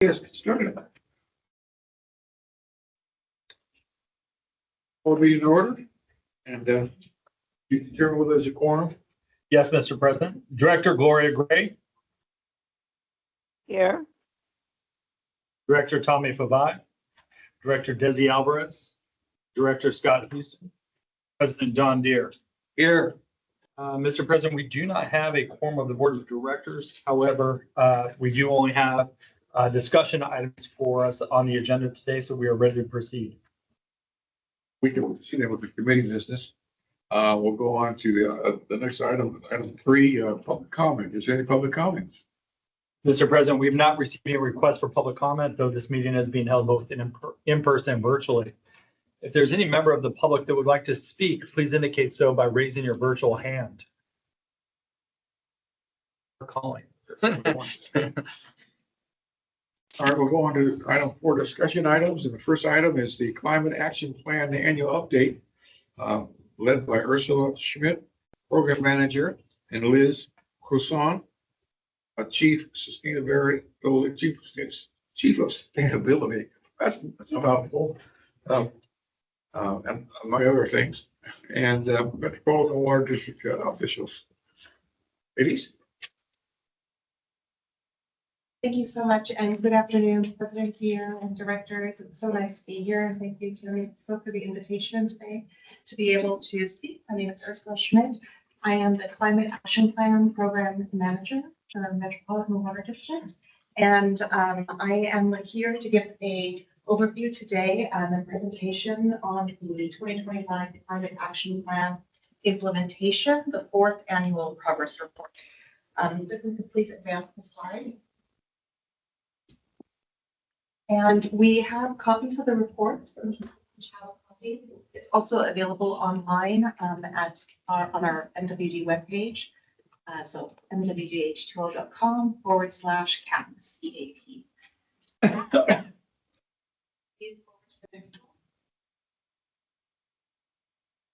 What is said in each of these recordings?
Yes, get started. We'll be in order, and you can determine whether there's a quorum. Yes, Mr. President. Director Gloria Gray, Here. Director Tommy Favai, Director Desi Alvarez, Director Scott Houston, President John Deere. Here. Mr. President, we do not have a quorum of the Board of Directors. However, we do only have discussion items for us on the agenda today, so we are ready to proceed. We can see that with the committee business. We'll go on to the next item, item 3, public comment. Is there any public comments? Mr. President, we have not received any requests for public comment, though this meeting is being held both in person and virtually. If there's any member of the public that would like to speak, please indicate so by raising your virtual hand. We're calling. All right, we'll go on to item 4, discussion items. And the first item is the Climate Action Plan, the annual update, led by Ursula Schmidt, Program Manager, and Liz Croissant, Chief Sustainability, Chief of Sustainability. That's a mouthful. And among other things, and Metropolitan Water District officials. Ladies? Thank you so much, and good afternoon, President Deere and directors. It's so nice to be here, and thank you to for the invitation today to be able to speak. My name is Ursula Schmidt. I am the Climate Action Plan Program Manager for Metropolitan Water District, and I am here to give a overview today and a presentation on the 2025 Climate Action Plan implementation, the 4th annual progress report. If we could please advance the slide. And we have copies of the report. It's also available online on our MWD webpage. So mwdh2o.com/CAPS EAP.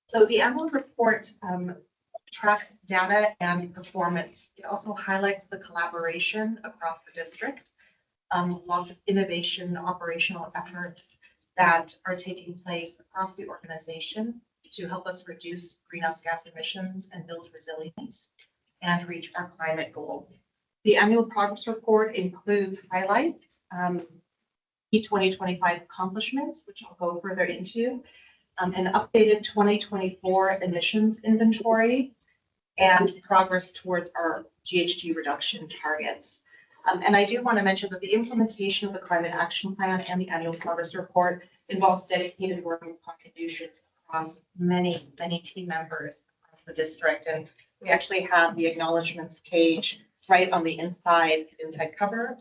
So the annual report tracks data and performance. It also highlights the collaboration across the district, lots of innovation, operational efforts that are taking place across the organization to help us reduce greenhouse gas emissions and build resilience and reach our climate goals. The annual progress report includes highlights, key 2025 accomplishments, which I'll go further into, an updated 2024 emissions inventory, and progress towards our GHG reduction targets. And I do want to mention that the implementation of the Climate Action Plan and the annual progress report involves dedicated work and contributions across many team members across the district. And we actually have the acknowledgements page right on the inside cover.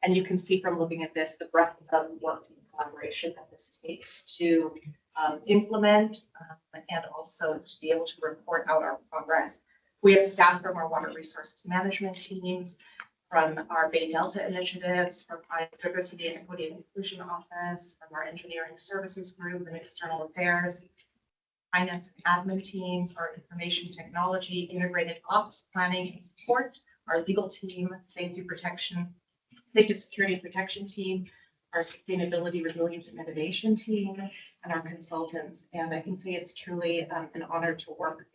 And you can see from looking at this, the breadth of work and collaboration that this takes to implement and also to be able to report out our progress. We have staff from our water resources management teams, from our Bay Delta initiatives, from our Diversity, Equity, and Inclusion Office, from our engineering services group and external affairs, finance and admin teams, our information technology, integrated ops planning and support, our legal team, safety, security and protection team, our sustainability, resilience, and innovation team, and our consultants. And I can say it's truly an honor to work with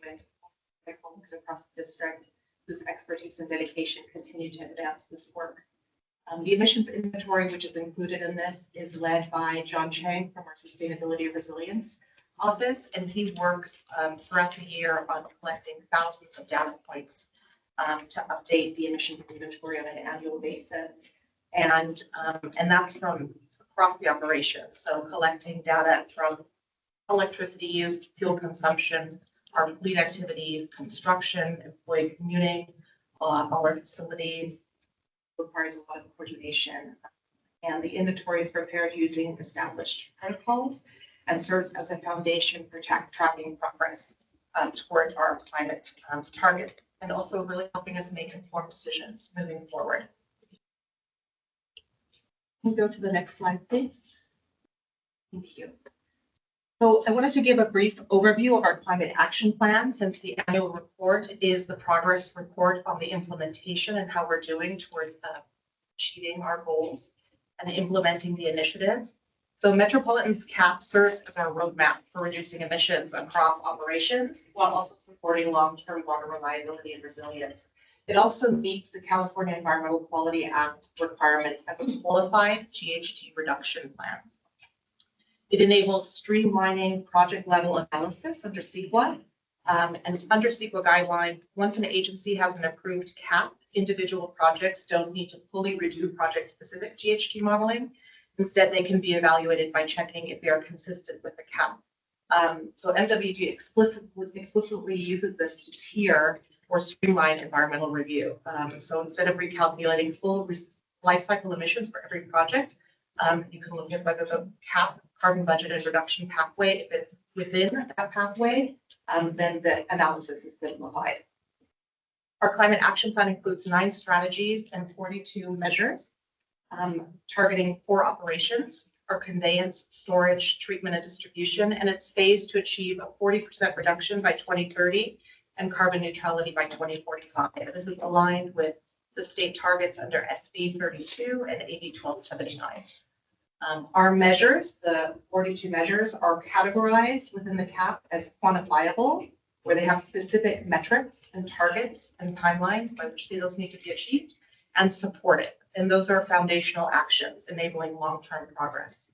my colleagues across the district whose expertise and dedication continue to advance this work. The emissions inventory, which is included in this, is led by John Chang from our Sustainability Resilience Office, and he works throughout the year on collecting thousands of data points to update the emissions inventory on an annual basis. And that's from across the operation. So collecting data from electricity use, fuel consumption, our fleet activities, construction, employee commuting, all our facilities requires a lot of coordination. And the inventory is prepared using established protocols and serves as a foundation for tracking progress toward our climate target, and also really helping us make informed decisions moving forward. Can we go to the next slide, please? Thank you. So I wanted to give a brief overview of our climate action plan, since the annual report is the progress report on the implementation and how we're doing towards achieving our goals. and implementing the initiatives. So Metropolitan's CAP serves as our roadmap for reducing emissions across operations while also supporting long-term water reliability and resilience. It also meets the California Environmental Quality Act requirements as a qualified GHG reduction plan. It enables streamlining project level analysis under CEQA. And under CEQA guidelines, once an agency has an approved CAP, individual projects don't need to fully redo project-specific GHG modeling. Instead, they can be evaluated by checking if they are consistent with the CAP. So MWD explicitly uses this to tier or streamline environmental review. So instead of recalculating full life cycle emissions for every project, you can look at whether the CAP carbon budget and reduction pathway, if it's within that pathway, then the analysis is simplified. Our climate action plan includes 9 strategies and 42 measures, targeting 4 operations: our conveyance, storage, treatment, and distribution, and it's phased to achieve a 40% reduction by 2030 and carbon neutrality by 2045. This is aligned with the state targets under SB 32 and AB 1279. Our measures, the 42 measures, are categorized within the CAP as quantifiable, where they have specific metrics and targets and timelines by which those need to be achieved, and supported. And those are foundational actions enabling long-term progress.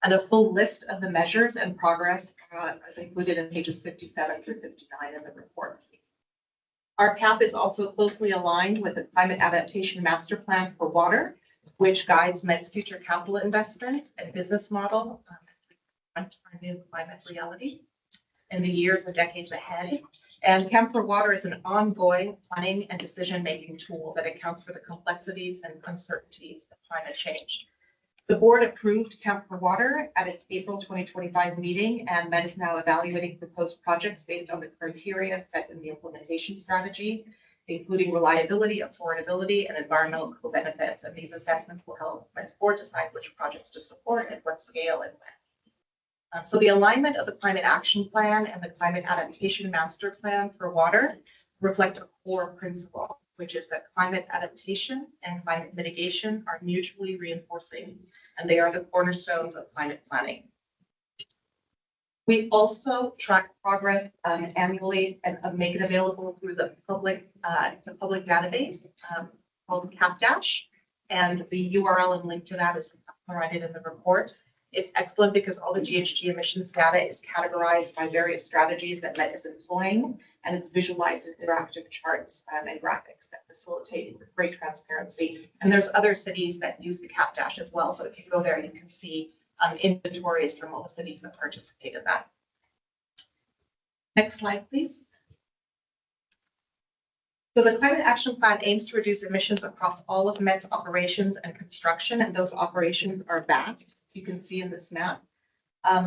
And a full list of the measures and progress is included in pages 57 through 59 in the report. Our CAP is also closely aligned with the Climate Adaptation Master Plan for Water, which guides MET's future capital investments and business model our new climate reality in the years and decades ahead. And CAP for Water is an ongoing planning and decision-making tool that accounts for the complexities and uncertainties of climate change. The board approved CAP for Water at its April 2025 meeting, and MET is now evaluating proposed projects based on the criteria set in the implementation strategy, including reliability, affordability, and environmental co-benefits. And these assessments will help MET's board decide which projects to support at what scale and when. So the alignment of the Climate Action Plan and the Climate Adaptation Master Plan for Water reflect a core principle, which is that climate adaptation and climate mitigation are mutually reinforcing, and they are the cornerstones of climate planning. We also track progress annually and make it available through the public, it's a public database called CapDash, and the URL and link to that is provided in the report. It's excellent because all the GHG emissions data is categorized by various strategies that MET is employing, and it's visualized in interactive charts and graphics that facilitate great transparency. And there's other cities that use the CapDash as well, so if you go there, you can see inventories from all the cities that participate in that. Next slide, please. So the Climate Action Plan aims to reduce emissions across all of MET's operations and construction, and those operations are vast, as you can see in this map.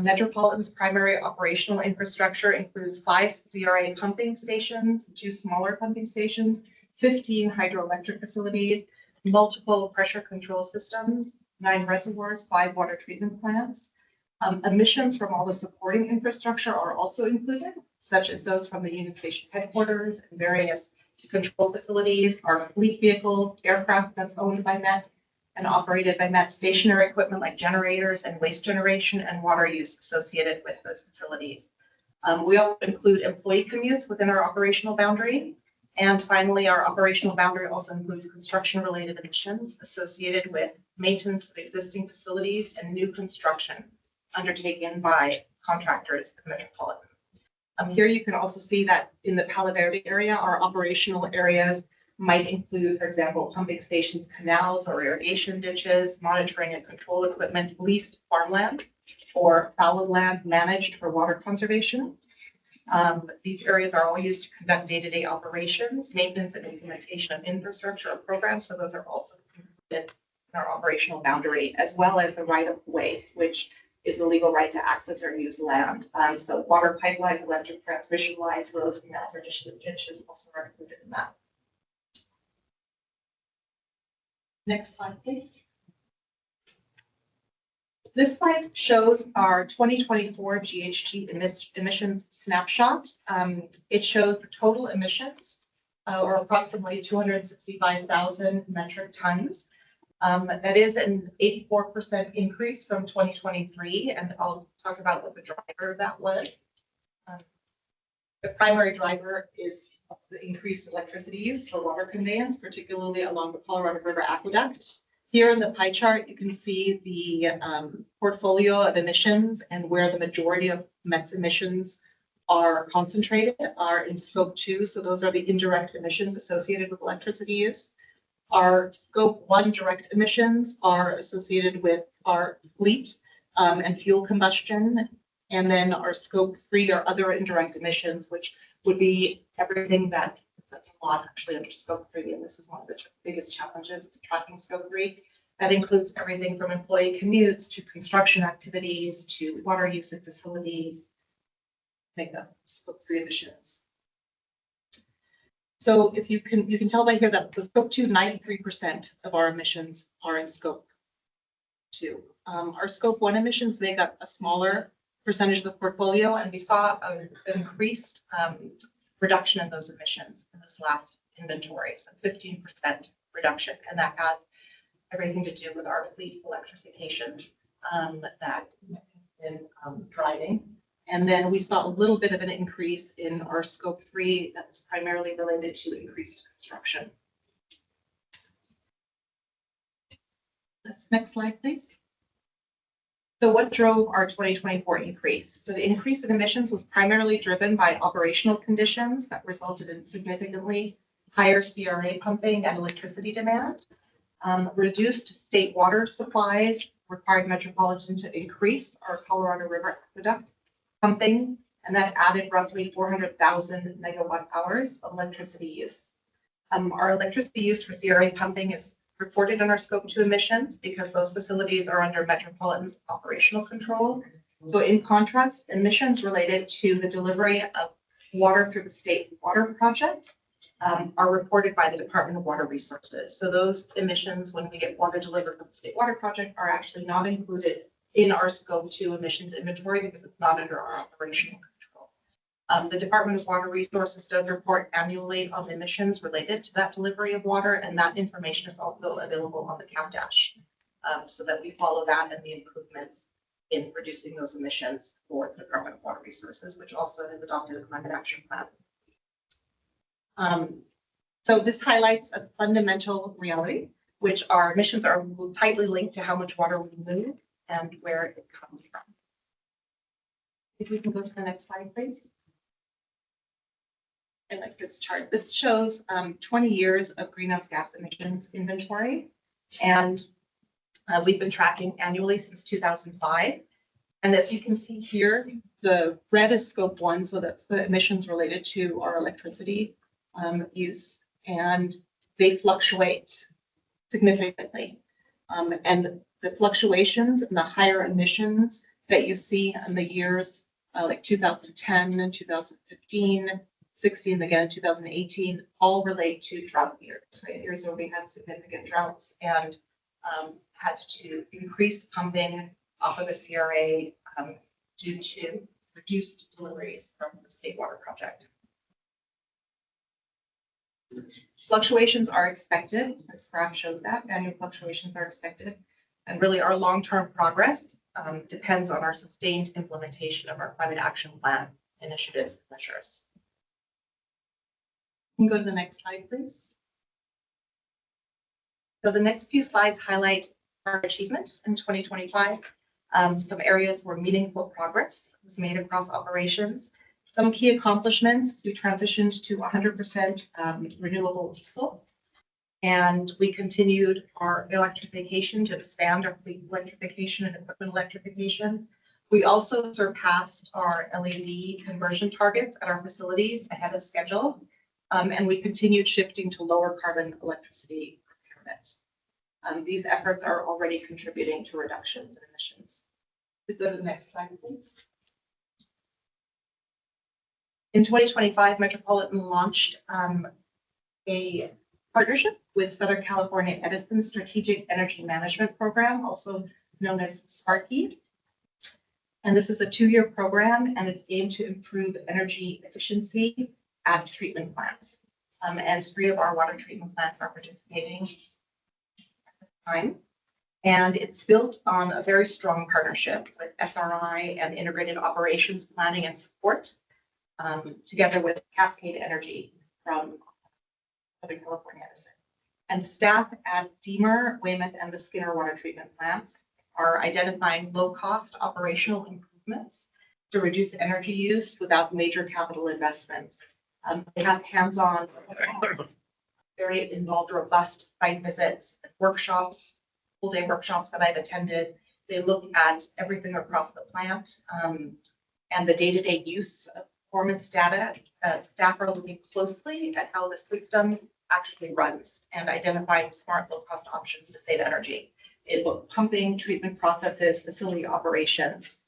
Metropolitan's primary operational infrastructure includes 5 CRA pumping stations, 2 smaller pumping stations, 15 hydroelectric facilities, multiple pressure control systems, 9 reservoirs, 5 water treatment plants. Emissions from all the supporting infrastructure are also included, such as those from the Union Station headquarters and various control facilities, our fleet vehicles, aircraft that's owned by MET and operated by MET, stationary equipment like generators and waste generation, and water use associated with those facilities. We also include employee commutes within our operational boundary. And finally, our operational boundary also includes construction-related emissions associated with maintenance of existing facilities and new construction undertaken by contractors at Metropolitan. Here you can also see that in the Palo Verde area, our operational areas might include, for example, pumping stations, canals, or irrigation ditches, monitoring and control equipment, leased farmland, or fallow land managed for water conservation. These areas are all used to conduct day-to-day operations, maintenance, and implementation of infrastructure or programs. So those are also included in our operational boundary, as well as the right of ways, which is the legal right to access or use land. So water pipelines, electric transmission lines, roads, canals, or ditches also are included in that. Next slide, please. This slide shows our 2024 GHG emissions snapshot. It shows the total emissions, or approximately 265,000 metric tons. That is an 84% increase from 2023, and I'll talk about what the driver of that was. The primary driver is the increased electricity use for water conveyance, particularly along the Colorado River Aqueduct. Here in the pie chart, you can see the portfolio of emissions and where the majority of MEX emissions are concentrated are in scope 2. So those are the indirect emissions associated with electricity use. Our scope 1 direct emissions are associated with our fleet and fuel combustion. And then our scope 3 are other indirect emissions, which would be everything that's a lot actually under scope 3. And this is one of the biggest challenges, is tracking scope 3. That includes everything from employee commutes to construction activities to water use of facilities, make up scope 3 emissions. So if you can tell by here that the scope 2, 93% of our emissions are in scope 2. Our scope 1 emissions make up a smaller percentage of the portfolio, and we saw an increased reduction in those emissions in this last inventory, so 15% reduction, and that has everything to do with our fleet electrification that we've been driving. And then we saw a little bit of an increase in our scope 3 that was primarily related to increased construction. Next slide, please. So what drove our 2024 increase? So the increase in emissions was primarily driven by operational conditions that resulted in significantly higher CRA pumping and electricity demand. Reduced state water supplies required Metropolitan to increase our Colorado River Aqueduct pumping, and that added roughly 400,000 megawatt hours of electricity use. Our electricity use for CRA pumping is reported in our scope 2 emissions because those facilities are under Metropolitan's operational control. So in contrast, emissions related to the delivery of water through the state water project are reported by the Department of Water Resources. So those emissions, when we get water delivered from the state water project, are actually not included in our scope 2 emissions inventory because it's not under our operational control. The Department of Water Resources does report annually on emissions related to that delivery of water, and that information is also available on the CapDash so that we follow that and the improvements in reducing those emissions for the Department of Water Resources, which also has adopted a climate action plan. So this highlights a fundamental reality, which our emissions are tightly linked to how much water we move and where it comes from. If we can go to the next slide, please. I like this chart. This shows 20 years of greenhouse gas emissions inventory, and we've been tracking annually since 2005. And as you can see here, the red is scope 1, so that's the emissions related to our electricity use, and they fluctuate significantly. And the fluctuations and the higher emissions that you see in the years like 2010 and 2015, 16 again, 2018, all relate to drought years, right? Years where we had significant droughts and had to increase pumping off of the CRA due to reduced deliveries from the state water project. Fluctuations are expected. This graph shows that annual fluctuations are expected. And really our long-term progress depends on our sustained implementation of our climate action plan initiatives and measures. You can go to the next slide, please. So the next few slides highlight our achievements in 2025. Some areas where meaningful progress was made across operations. Some key accomplishments: we transitioned to 100% renewable diesel, and we continued our electrification to expand our fleet electrification and equipment electrification. We also surpassed our LED conversion targets at our facilities ahead of schedule, and we continued shifting to lower carbon electricity procurement. These efforts are already contributing to reductions in emissions. Go to the next slide, please. In 2025, Metropolitan launched a partnership with Southern California Edison Strategic Energy Management Program, also known as Sparky. And this is a 2-year program, and it's aimed to improve energy efficiency at treatment plants. And 3 of our water treatment plants are participating. time. And it's built on a very strong partnership with SRI and Integrated Operations Planning and Support, together with Cascade Energy from Southern California. And staff at Deemer, Weymouth, and the Skinner water treatment plants are identifying low-cost operational improvements to reduce energy use without major capital investments. They have hands-on, very involved, robust site visits, workshops, full-day workshops that I've attended. They look at everything across the plant and the day-to-day use of performance data. Staff are looking closely at how the system actually runs and identifying smart low-cost options to save energy. It looked pumping, treatment processes, facility operations.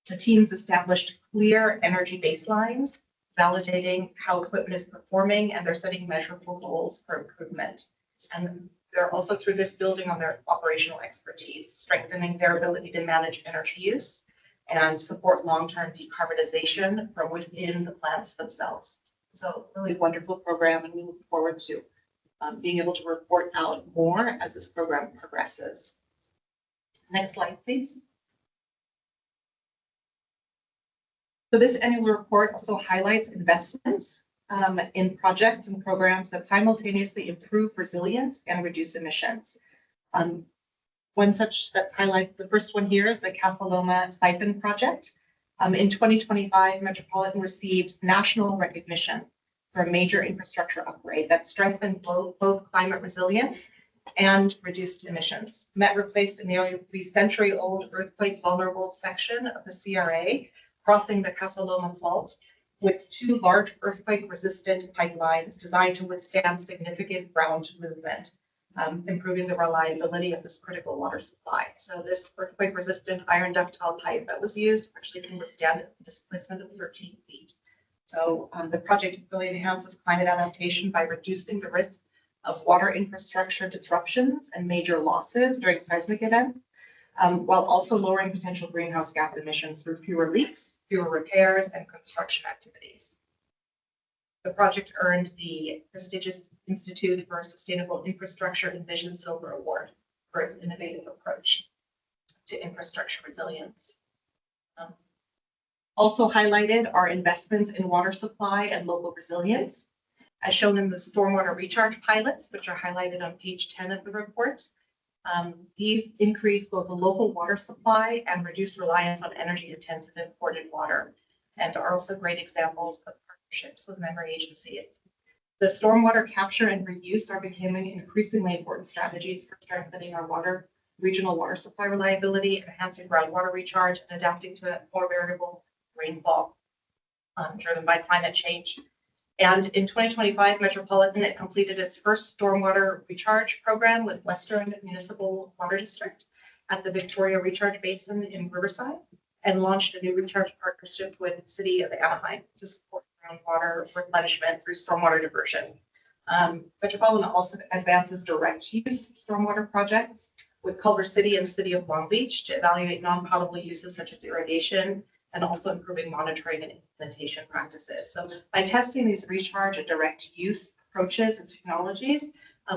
The teams established clear energy baselines, validating how equipment is performing, and they're setting measurable goals for improvement. And they're also, through this, building on their operational expertise, strengthening their ability to manage energy use and support long-term decarbonization from within the plants themselves. So really wonderful program, and we look forward to being able to report out more as this program progresses. Next slide, please. So this annual report also highlights investments in projects and programs that simultaneously improve resilience and reduce emissions. One such that's highlighted, the first one here is the Casa Loma Siphon Project. In 2025, Metropolitan received national recognition for a major infrastructure upgrade that strengthened both climate resilience and reduced emissions. Met replaced a nearly century-old earthquake-vulnerable section of the CRA, crossing the Casa Loma Fault, with two large earthquake-resistant pipelines designed to withstand significant ground movement, improving the reliability of this critical water supply. So this earthquake-resistant iron ductile pipe that was used actually can withstand a displacement of 13 feet. So the project really enhances climate adaptation by reducing the risk of water infrastructure disruptions and major losses during seismic events, while also lowering potential greenhouse gas emissions through fewer leaks, fewer repairs, and construction activities. The project earned the prestigious Institute for Sustainable Infrastructure Envision Silver Award for its innovative approach to infrastructure resilience. Also highlighted are investments in water supply and local resilience, as shown in the stormwater recharge pilots, which are highlighted on page 10 of the report. These increase both the local water supply and reduce reliance on energy-intensive imported water, and are also great examples of partnerships with member agencies. The stormwater capture and reuse are becoming increasingly important strategies for strengthening our regional water supply reliability, enhancing groundwater recharge, and adapting to a more variable rainfall driven by climate change. And in 2025, Metropolitan completed its first stormwater recharge program with Western Municipal Water District at the Victoria Recharge Basin in Riverside, and launched a new recharge partnership with the City of Anaheim to support groundwater replenishment through stormwater diversion. Metropolitan also advances direct use stormwater projects with Culver City and the City of Long Beach to evaluate non-potable uses such as irrigation, and also improving monitoring and implementation practices. So by testing these recharge and direct use approaches and technologies,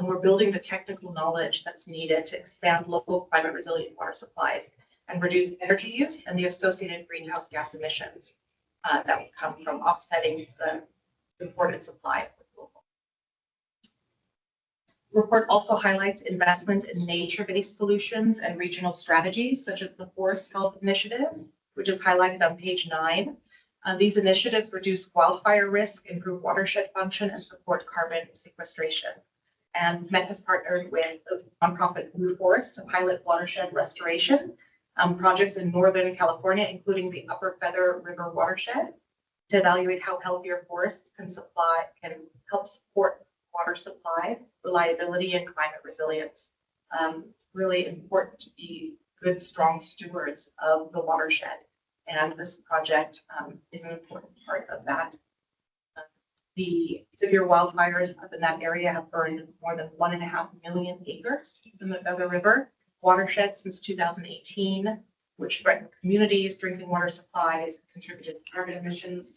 we're building the technical knowledge that's needed to expand local climate resilient water supplies and reduce energy use and the associated greenhouse gas emissions that will come from offsetting the imported supply. The report also highlights investments in nature-based solutions and regional strategies, such as the Forest Health Initiative, which is highlighted on page 9. These initiatives reduce wildfire risk, improve watershed function, and support carbon sequestration. And Met has partnered with the nonprofit Blue Forest to pilot watershed restoration projects in Northern California, including the Upper Feather River watershed, to evaluate how healthier forests can help support water supply, reliability, and climate resilience. Really important to be good, strong stewards of the watershed. And this project is an important part of that. The severe wildfires up in that area have burned more than 1.5 million acres in the Feather River watershed since 2018, which threatened communities, drinking water supplies, contributed to carbon emissions.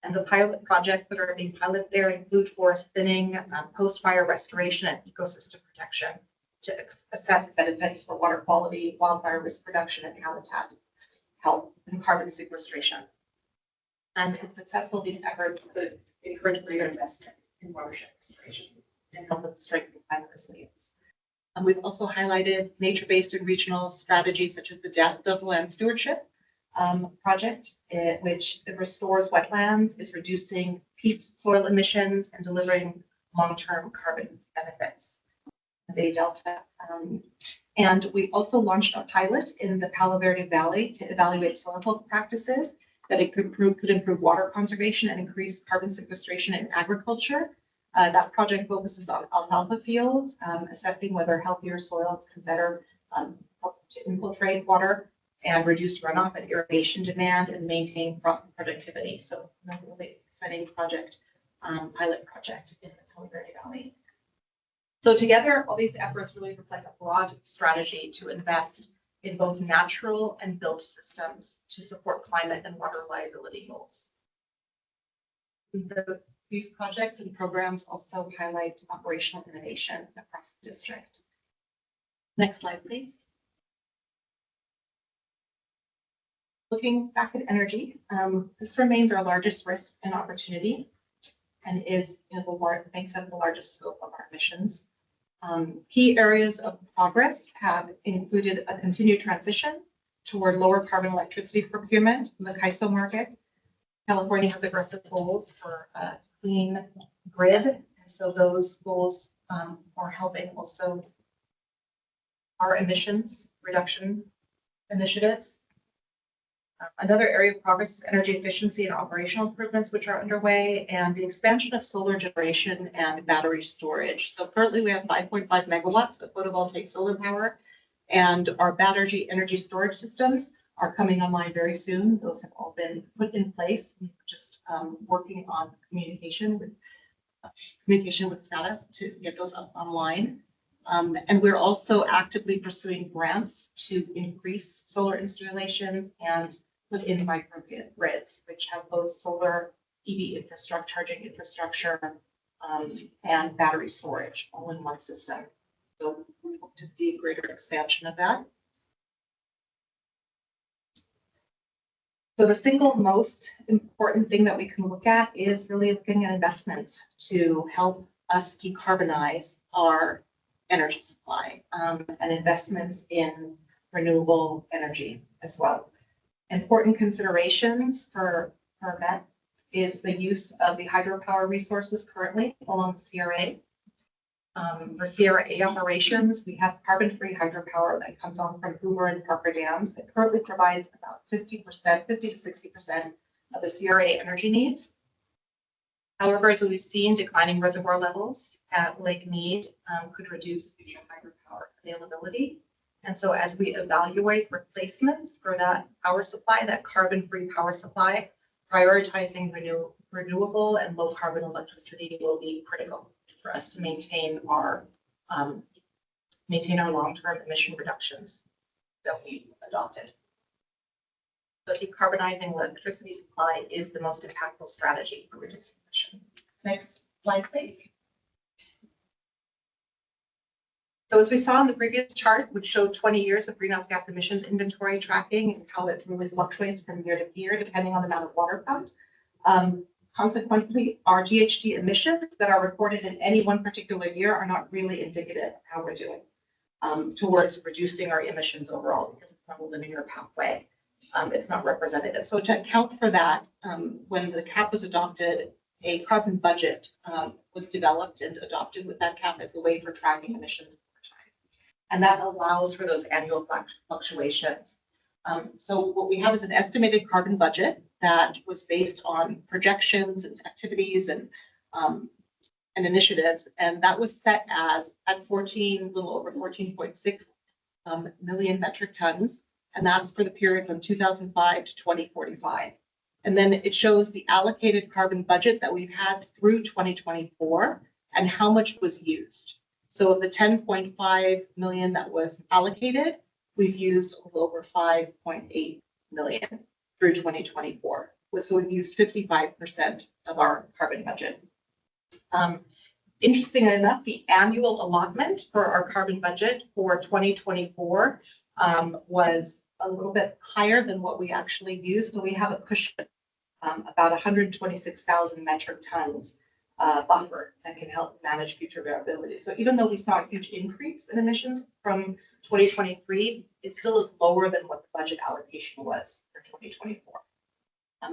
And the pilot projects that are being piloted there include forest thinning, post-fire restoration, and ecosystem protection. to assess benefits for water quality, wildfire risk reduction, and habitat health and carbon sequestration. And if successful, these efforts could encourage greater investment in watershed restoration and help with strengthening climate resilience. And we've also highlighted nature-based and regional strategies such as the Delta Land Stewardship project, which restores wetlands, is reducing peat soil emissions, and delivering long-term carbon benefits. Bay Delta. And we also launched a pilot in the Palo Verde Valley to evaluate soil health practices that it could improve water conservation and increase carbon sequestration in agriculture. That project focuses on alfalfa fields, assessing whether healthier soils can better help to infiltrate water and reduce runoff and irrigation demand and maintain crop productivity. So a really exciting project, pilot project in the Palo Verde Valley. So together, all these efforts really reflect a broad strategy to invest in both natural and built systems to support climate and water reliability goals. These projects and programs also highlight operational innovation across the district. Next slide, please. Looking back at energy, this remains our largest risk and opportunity and is makes up the largest scope of our emissions. Key areas of progress have included a continued transition toward lower carbon electricity procurement in the CAISO market. California has aggressive goals for a clean grid, and so those goals are helping also our emissions reduction initiatives. Another area of progress is energy efficiency and operational improvements, which are underway, and the expansion of solar generation and battery storage. So currently we have 5.5 megawatts of photovoltaic solar power, and our battery energy storage systems are coming online very soon. Those have all been put in place. We're just working on communication with status to get those up online. And we're also actively pursuing grants to increase solar installations and put in microgrids, which have both solar EV infrastructure, charging infrastructure, and battery storage all in one system. So we hope to see greater expansion of that. So the single most important thing that we can look at is really looking at investments to help us decarbonize our energy supply and investments in renewable energy as well. Important considerations for that is the use of the hydropower resources currently along the CRA. For CRA operations, we have carbon-free hydropower that comes on from Hoover and Parker dams that currently provides about 50% to 60% of the CRA energy needs. However, as we've seen, declining reservoir levels at Lake Mead could reduce future hydropower availability. And so as we evaluate replacements for that power supply, that carbon-free power supply, prioritizing renewable and low carbon electricity will be critical for us to maintain our long-term emission reductions that we adopted. So decarbonizing electricity supply is the most impactful strategy for reducing emission. Next slide, please. So as we saw in the previous chart, which showed 20 years of greenhouse gas emissions inventory tracking and how it really fluctuates from year to year, depending on the amount of water pumped. Consequently, our GHG emissions that are recorded in any one particular year are not really indicative of how we're doing towards reducing our emissions overall, because it's not a linear pathway. It's not representative. So to account for that, when the CAP was adopted, a carbon budget was developed and adopted with that CAP as a way for tracking emissions over time. And that allows for those annual fluctuations. So what we have is an estimated carbon budget that was based on projections and activities and initiatives. And that was set as at little over 14.6 million metric tons. And that's for the period from 2005 to 2045. And then it shows the allocated carbon budget that we've had through 2024 and how much was used. So of the 10.5 million that was allocated, we've used a little over 5.8 million through 2024. So we've used 55% of our carbon budget. Interesting enough, the annual allotment for our carbon budget for 2024 was a little bit higher than what we actually used. So we have a cushion, about 126,000 metric tons buffer that can help manage future variability. So even though we saw a huge increase in emissions from 2023, it still is lower than what the budget allocation was for 2024.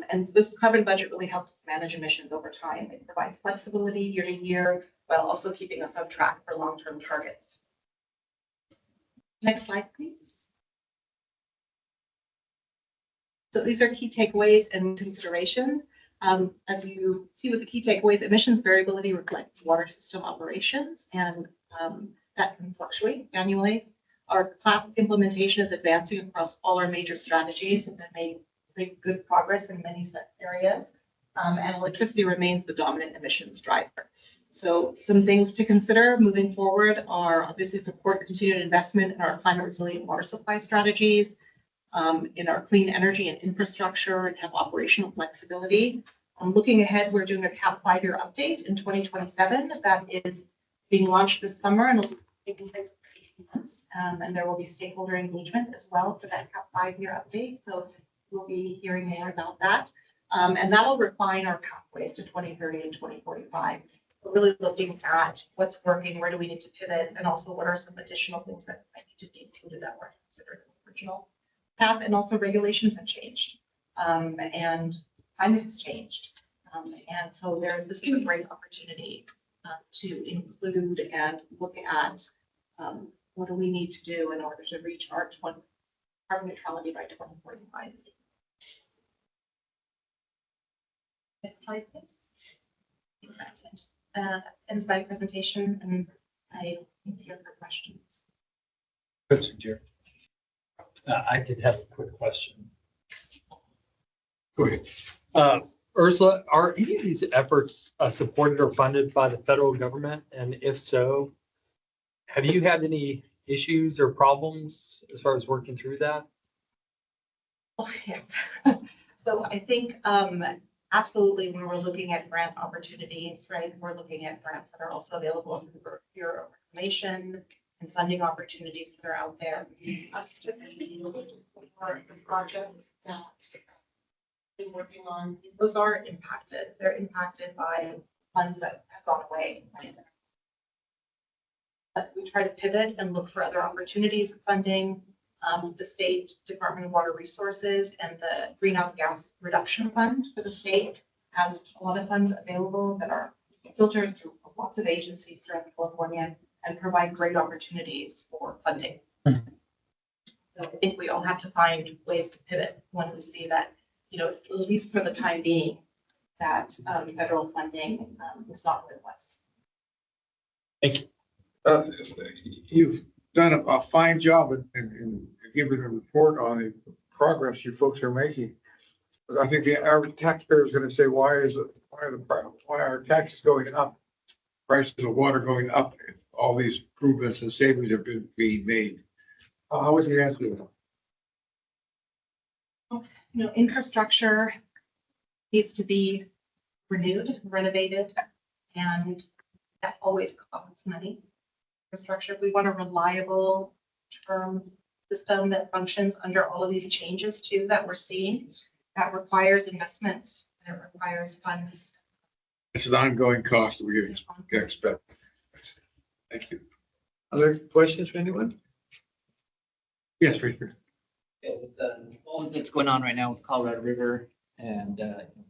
And this carbon budget really helps us manage emissions over time. It provides flexibility year to year, while also keeping us on track for long-term targets. Next slide, please. So these are key takeaways and considerations. As you see with the key takeaways, emissions variability reflects water system operations, and that can fluctuate annually. Our CLAP implementation is advancing across all our major strategies and have made good progress in many areas. And electricity remains the dominant emissions driver. So some things to consider moving forward are obviously support continued investment in our climate resilient water supply strategies, in our clean energy and infrastructure, and have operational flexibility. Looking ahead, we're doing a CAP 5-year update in 2027 that is being launched this summer and will be taking place for 18 months. And there will be stakeholder engagement as well for that CAP 5-year update. So we'll be hearing more about that. And that'll refine our pathways to 2030 and 2045. We're really looking at what's working, where do we need to pivot, and also what are some additional things that might need to be included that weren't considered in the original path. And also regulations have changed, and climate has changed. And so this is a great opportunity to include and look at what do we need to do in order to reach our carbon neutrality by 2045. Next slide, please. I think that's it. Ends my presentation, and I am here for questions. Mr. Chair. I did have a quick question. Go ahead. Ursula, are any of these efforts supported or funded by the federal government? And if so, have you had any issues or problems as far as working through that? Oh, yes. So I think absolutely when we're looking at grant opportunities, right, we're looking at grants that are also available for your information and funding opportunities that are out there. Specifically for the projects that we're working on, those are impacted. They're impacted by funds that have gone away. Right? But we try to pivot and look for other opportunities of funding. The State Department of Water Resources and the Greenhouse Gas Reduction Fund for the state has a lot of funds available that are filtered through lots of agencies throughout California and provide great opportunities for funding. So I think we all have to find ways to pivot when we see that, you know, at least for the time being, that federal funding is not what it was. Thank you. You've done a fine job in giving a report on the progress you folks are making. But I think the average taxpayer is going to say, why are taxes going up? Prices of water going up? If all these improvements and savings have been being made. How was the answer to that? You know, infrastructure needs to be renewed, renovated, and that always costs money. Infrastructure, we want a reliable term system that functions under all of these changes too that we're seeing. That requires investments, and it requires funds. It's an ongoing cost that we can expect. Thank you. Other questions for anyone? Yes, Richard. Yeah, with all that's going on right now with Colorado River and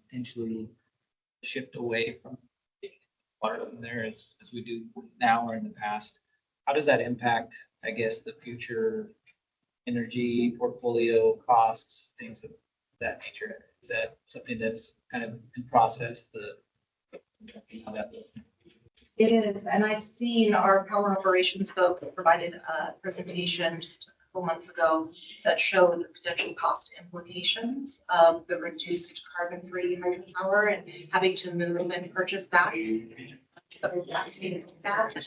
potentially shift away from water from there as we do now or in the past, how does that impact, I guess, the future energy portfolio costs, things of that nature? Is that something that's kind of in process? How that looks? It is, and I've seen our power operations folks provided a presentation just a couple months ago that showed the potential cost implications of the reduced carbon-free hydropower and having to move and purchase that. So that's that. I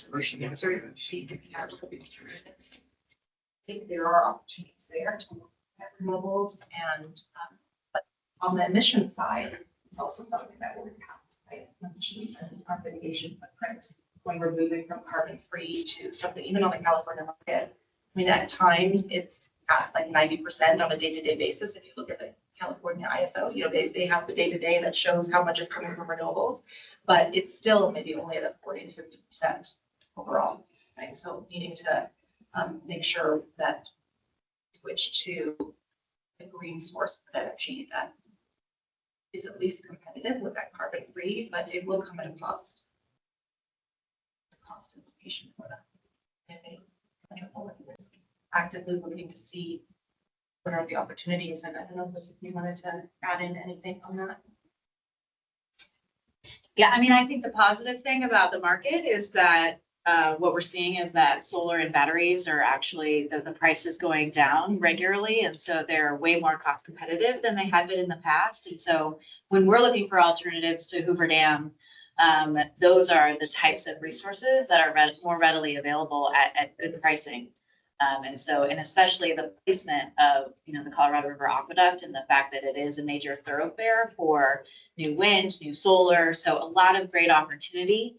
think there are opportunities there to look at renewables, and but on the emission side, it's also something that will impact, right? Emissions and our mitigation footprint when we're moving from carbon free to something, even on the California market. I mean, at times it's at like 90% on a day-to-day basis. If you look at the California ISO, you know, they have the day-to-day that shows how much is coming from renewables, but it's still maybe only at a 40 to 50% overall, right? So needing to make sure that switch to a green source of energy that is at least competitive with that carbon free, but it will come at a cost. It's a cost implication for that. I think actively looking to see what are the opportunities, and I don't know if you wanted to add in anything on that. Yeah, I mean, I think the positive thing about the market is that what we're seeing is that solar and batteries are actually, the price is going down regularly. And so they're way more cost competitive than they had been in the past. And so when we're looking for alternatives to Hoover Dam, those are the types of resources that are more readily available at good pricing. And especially the placement of, you know, the Colorado River Aqueduct and the fact that it is a major thoroughfare for new wind, new solar. So a lot of great opportunity.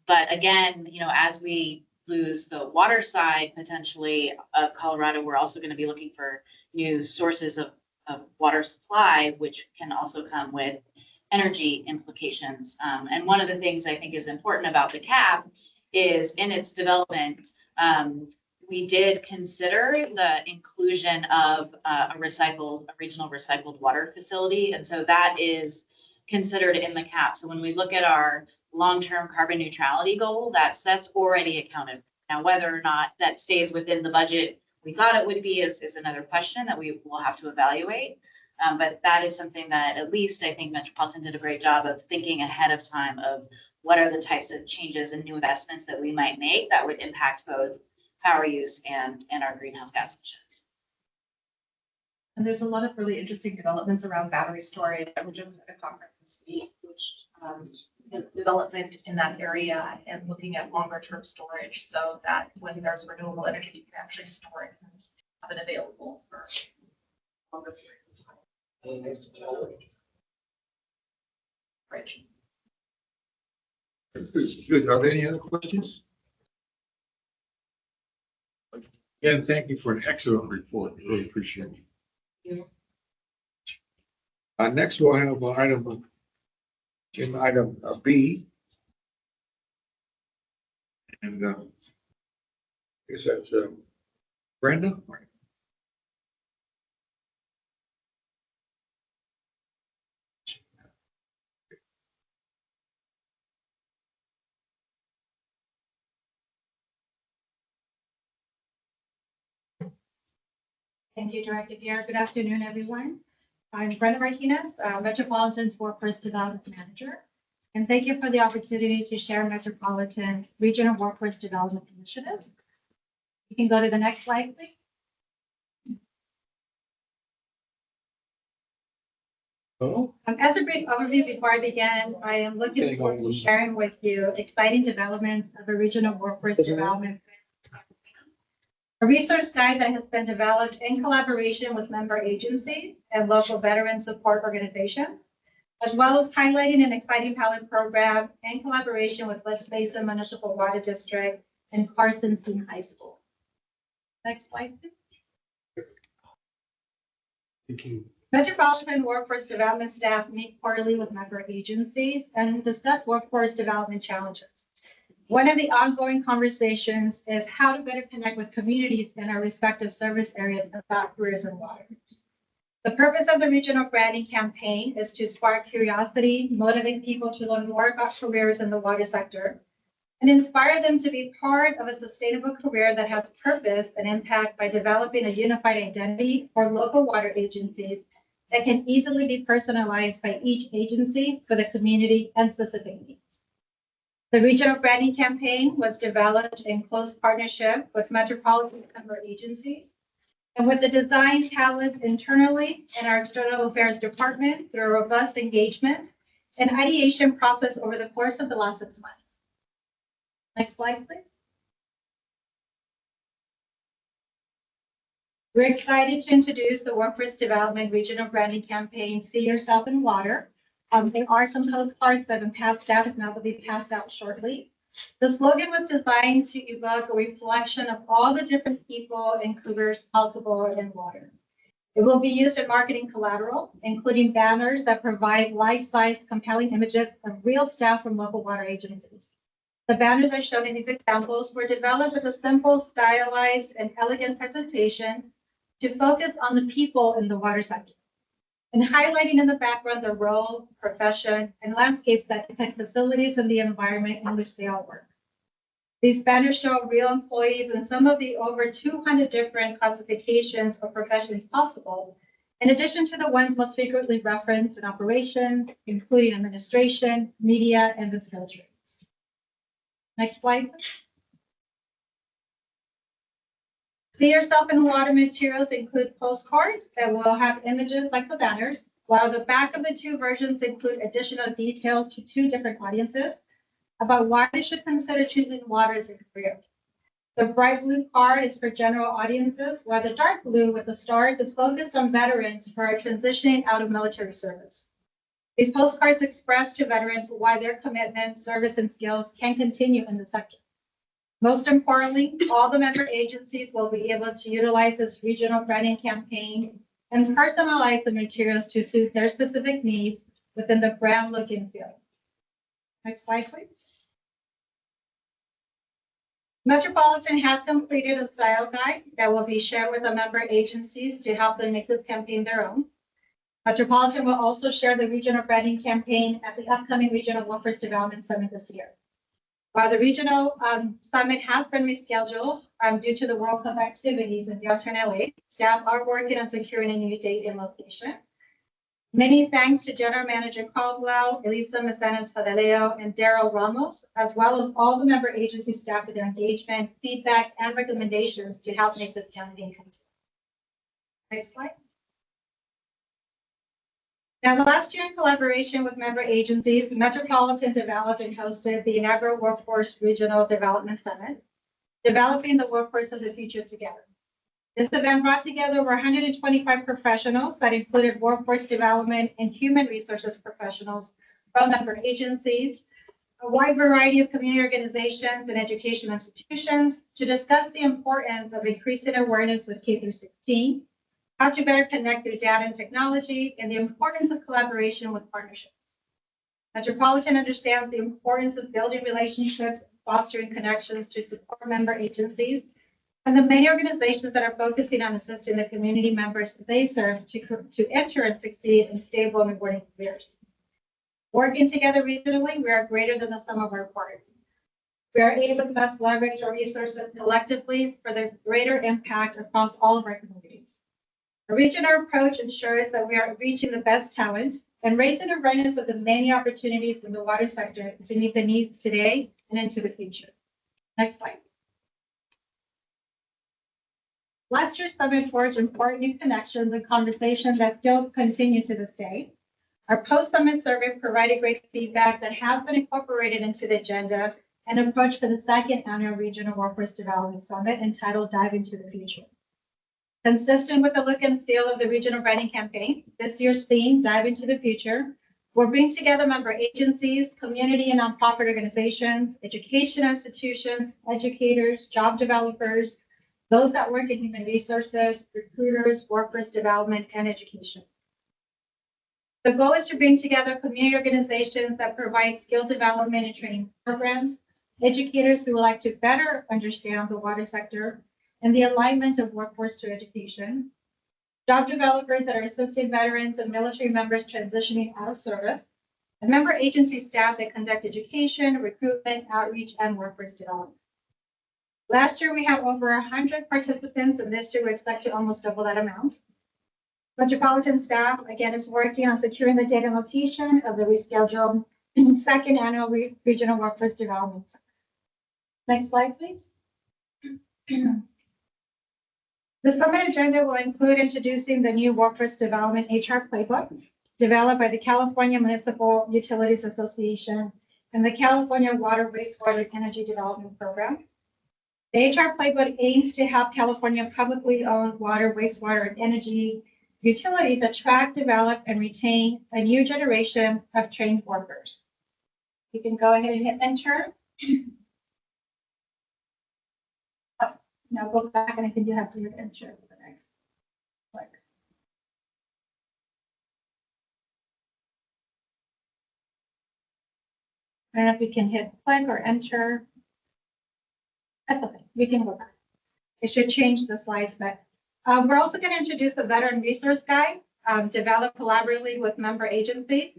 But again, you know, as we lose the water side potentially of Colorado, we're also going to be looking for new sources of water supply, which can also come with energy implications. And one of the things I think is important about the CAP is in its development, we did consider the inclusion of a regional recycled water facility. And so that is considered in the CAP. So when we look at our long-term carbon neutrality goal, that's already accounted for. Now, whether or not that stays within the budget we thought it would be is another question that we will have to evaluate. But that is something that at least I think Metropolitan did a great job of thinking ahead of time of what are the types of changes and new investments that we might make that would impact both power use and our greenhouse gas emissions. And there's a lot of really interesting developments around battery storage. We're just at a conference this week, which development in that area and looking at longer term storage so that when there's renewable energy, you can actually store it and have it available for longer periods of time. Bridge. Good. Are there any other questions? Again, thank you for an excellent report. Really appreciate it. Next, we'll have item B. And I guess that's Brenda. Thank you, Director Deere. Good afternoon, everyone. I'm Brenda Martinez, Metropolitan's Workforce Development Manager. And thank you for the opportunity to share Metropolitan's Regional Workforce Development Initiatives. You can go to the next slide, please. Oh, As a brief overview before I begin, I am looking forward to sharing with you exciting developments of a regional workforce development. A resource guide that has been developed in collaboration with member agencies and local veteran support organizations, as well as highlighting an exciting pilot program in collaboration with West Mesa Municipal Water District and Carson Senior High School. Next slide, please. thank you. Metropolitan Workforce Development staff meet quarterly with member agencies and discuss workforce development challenges. One of the ongoing conversations is how to better connect with communities in our respective service areas about careers in water. The purpose of the regional branding campaign is to spark curiosity, motivate people to learn more about careers in the water sector, and inspire them to be part of a sustainable career that has purpose and impact by developing a unified identity for local water agencies that can easily be personalized by each agency for the community and specific needs. The regional branding campaign was developed in close partnership with Metropolitan member agencies and with the design talents internally in our External Affairs Department through a robust engagement and ideation process over the course of the last 6 months. Next slide, please. We're excited to introduce the Workforce Development Regional Branding Campaign, See Yourself in Water. There are some postcards that have been passed out, if not, will be passed out shortly. The slogan was designed to evoke a reflection of all the different people and careers possible in water. It will be used in marketing collateral, including banners that provide life-size compelling images of real staff from local water agencies. The banners are shown in these examples were developed with a simple, stylized, and elegant presentation to focus on the people in the water sector, and highlighting in the background the role, profession, and landscapes that depict facilities and the environment in which they all work. These banners show real employees in some of the over 200 different classifications or professions possible, in addition to the ones most frequently referenced in operations, including administration, media, and the skill trades. Next slide. See Yourself in Water materials include postcards that will have images like the banners, while the back of the two versions include additional details to two different audiences about why they should consider choosing water as a career. The bright blue card is for general audiences, while the dark blue with the stars is focused on veterans who are transitioning out of military service. These postcards express to veterans why their commitment, service, and skills can continue in the sector. Most importantly, all the member agencies will be able to utilize this regional branding campaign and personalize the materials to suit their specific needs within the brand look and feel. Next slide, please. Metropolitan has completed a style guide that will be shared with the member agencies to help them make this campaign their own. Metropolitan will also share the regional branding campaign at the upcoming Regional Workforce Development Summit this year. While the regional summit has been rescheduled due to the World Cup activities in downtown LA, staff are working on securing a new date and location. Many thanks to General Manager Caldwell, Elisa Mesanes Fadaleo, and Daryl Ramos, as well as all the member agency staff for their engagement, feedback, and recommendations to help make this campaign come to. Next slide. Now, last year, in collaboration with member agencies, Metropolitan developed and hosted the inaugural Workforce Regional Development Summit, Developing the Workforce of the Future Together. This event brought together over 125 professionals that included workforce development and human resources professionals from member agencies, a wide variety of community organizations and education institutions to discuss the importance of increasing awareness with K through 16, how to better connect through data and technology, and the importance of collaboration with partnerships. Metropolitan understands the importance of building relationships, fostering connections to support member agencies, and the many organizations that are focusing on assisting the community members they serve to enter and succeed in stable and rewarding careers. Working together regionally, we are greater than the sum of our parts. We are able to best leverage our resources collectively for the greater impact across all of our communities. A regional approach ensures that we are reaching the best talent and raising awareness of the many opportunities in the water sector to meet the needs today and into the future. Next slide. Last year's summit forged important new connections and conversations that still continue to this day. Our post-summit survey provided great feedback that has been incorporated into the agenda and approach for the second annual Regional Workforce Development Summit entitled Dive into the Future. Consistent with the look and feel of the regional branding campaign, this year's theme, Dive into the Future, will bring together member agencies, community and nonprofit organizations, education institutions, educators, job developers, those that work in human resources, recruiters, workforce development, and education. The goal is to bring together community organizations that provide skill development and training programs, educators who would like to better understand the water sector and the alignment of workforce to education, job developers that are assisting veterans and military members transitioning out of service, and member agency staff that conduct education, recruitment, outreach, and workforce development. Last year, we had over 100 participants, and this year we expect to almost double that amount. Metropolitan staff, again, is working on securing the date and location of the rescheduled second annual Regional Workforce Development Summit. Next slide, please. The summit agenda will include introducing the new Workforce Development HR Playbook developed by the California Municipal Utilities Association and the California Water, Wastewater, and Energy Development Program. The HR Playbook aims to help California publicly owned water, wastewater, and energy utilities attract, develop, and retain a new generation of trained workers. You can go ahead and hit enter. Now go back and I think you have to hit enter for the next click. I don't know if you can hit click or enter. That's okay. We can go back. It should change the slides, but we're also going to introduce the Veteran Resource Guide, developed collaboratively with member agencies,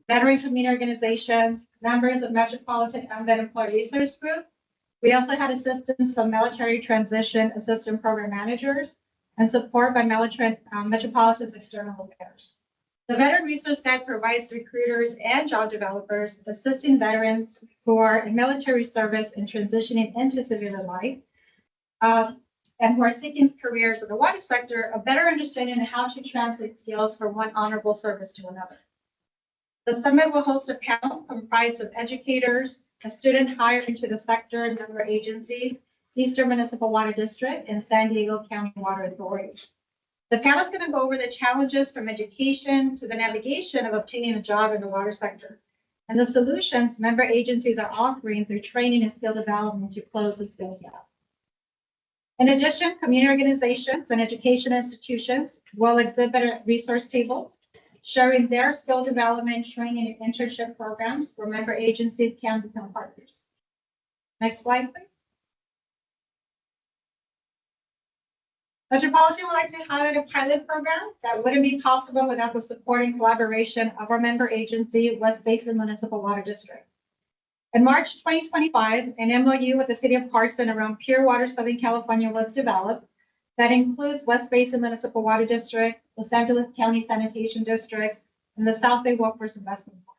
veteran community organizations, members of Metropolitan and Vet Employee Resource Group. We also had assistance from military transition assistant program managers and support by Metropolitan's external affairs. The Veteran Resource Guide provides recruiters and job developers assisting veterans who are in military service and transitioning into civilian life, and who are seeking careers in the water sector, a better understanding of how to translate skills from one honorable service to another. The summit will host a panel comprised of educators, a student hired into the sector and member agencies, Eastern Municipal Water District, and San Diego County Water Authority. The panel is going to go over the challenges from education to the navigation of obtaining a job in the water sector, and the solutions member agencies are offering through training and skill development to close the skills gap. In addition, community organizations and education institutions will exhibit resource tables sharing their skill development, training, and internship programs where member agencies can become partners. Next slide, please. Metropolitan would like to highlight a pilot program that wouldn't be possible without the support and collaboration of our member agency, West Basin Municipal Water District. In March 2025, an MOU with the city of Carson around pure water Southern California was developed that includes West Basin Municipal Water District, Los Angeles County Sanitation Districts, and the South Bay Workforce Investment Board.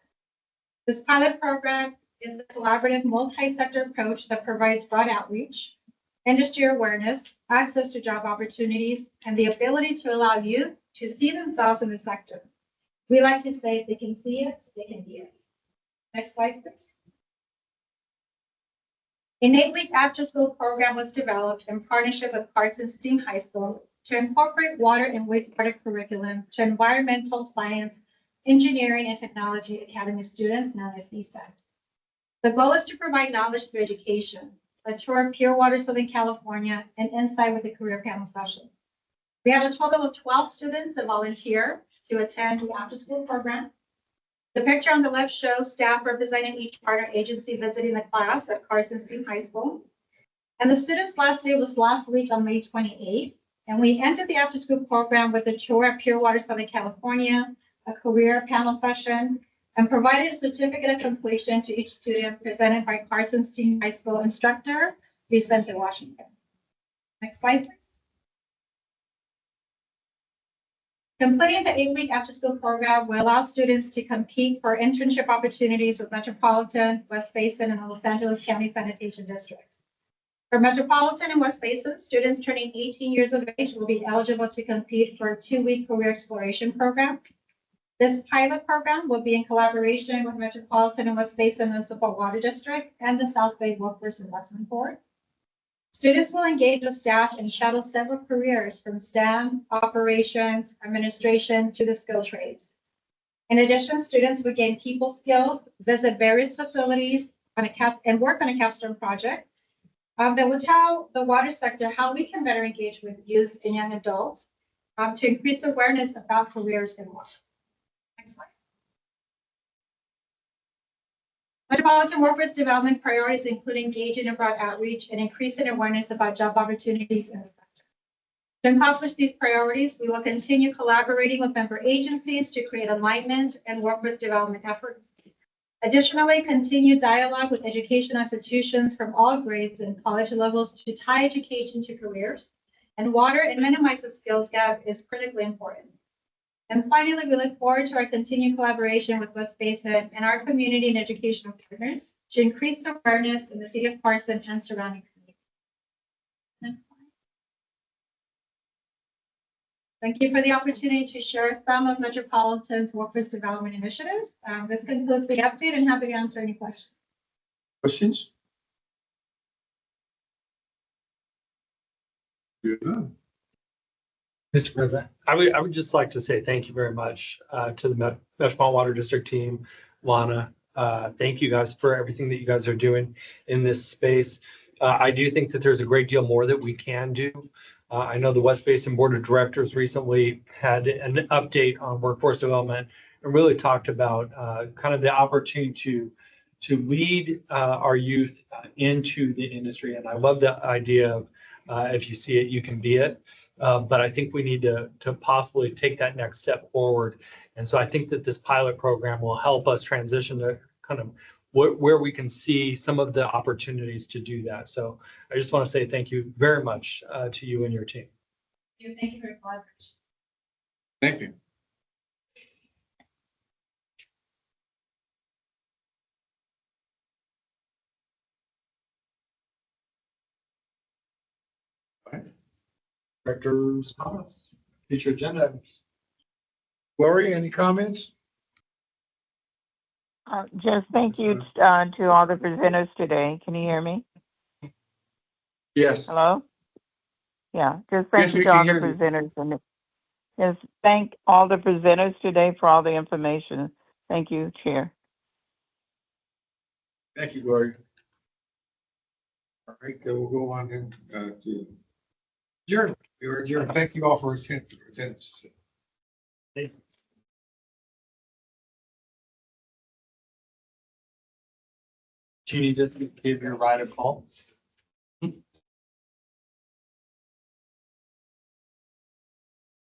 This pilot program is a collaborative multi-sector approach that provides broad outreach, industry awareness, access to job opportunities, and the ability to allow youth to see themselves in the sector. We like to say if they can see it, they can be it. Next slide, please. An 8-week after-school program was developed in partnership with Carson Steam High School to incorporate water and wastewater curriculum to environmental science, engineering, and technology academy students, known as ESET. The goal is to provide knowledge through education, a tour of pure water Southern California, and insight with the career panel session. We had a total of 12 students that volunteer to attend the after-school program. The picture on the left shows staff representing each partner agency visiting the class at Carson Steam High School. And the students' last day was last week on May 28th. And we ended the after-school program with a tour of pure water Southern California, a career panel session, and provided a certificate of completion to each student presented by Carson Steam High School instructor, Vicente Washington. Next slide, please. Completing the 8-week after-school program will allow students to compete for internship opportunities with Metropolitan, West Basin, and the Los Angeles County Sanitation Districts. For Metropolitan and West Basin, students turning 18 years of age will be eligible to compete for a 2-week career exploration program. This pilot program will be in collaboration with Metropolitan and West Basin Municipal Water District and the South Bay Workforce Investment Board. Students will engage with staff and shadow several careers from STEM, operations, administration to the skill trades. In addition, students will gain people skills, visit various facilities and work on a capstone project that will tell the water sector how we can better engage with youth and young adults to increase awareness about careers in water. Next slide. Metropolitan Workforce Development priorities include engaging in broad outreach and increasing awareness about job opportunities in the sector. To accomplish these priorities, we will continue collaborating with member agencies to create alignment and workforce development efforts. Additionally, continue dialogue with educational institutions from all grades and college levels to tie education to careers and water and minimize the skills gap is critically important. And finally, we look forward to our continued collaboration with West Basin and our community and educational partners to increase awareness in the city of Carson and surrounding communities. Thank you for the opportunity to share some of Metropolitan's workforce development initiatives. This concludes the update and happy to answer any questions. Questions? Good. Mr. President, I would just like to say thank you very much to the Metropolitan Water District team, Lana. Thank you guys for everything that you guys are doing in this space. I do think that there's a great deal more that we can do. I know the West Basin Board of Directors recently had an update on workforce development and really talked about kind of the opportunity to lead our youth into the industry. And I love the idea of if you see it, you can be it. But I think we need to possibly take that next step forward. And so I think that this pilot program will help us transition to kind of where we can see some of the opportunities to do that. So I just want to say thank you very much to you and your team. Thank you for your collaboration. Thank you. Director's comments, future agenda items. Lori, any comments? Just thank you to all the presenters today. Can you hear me? Yes. Hello? Yeah, just Yes, thank we you to all can the hear you. presenters. And just thank all the presenters today for all the information. Thank you, Chair. Thank you, Lori. All right, we'll go on then to adjourn. You're adjourned. Thank you all for attendance. Jeannie, just give your right a call.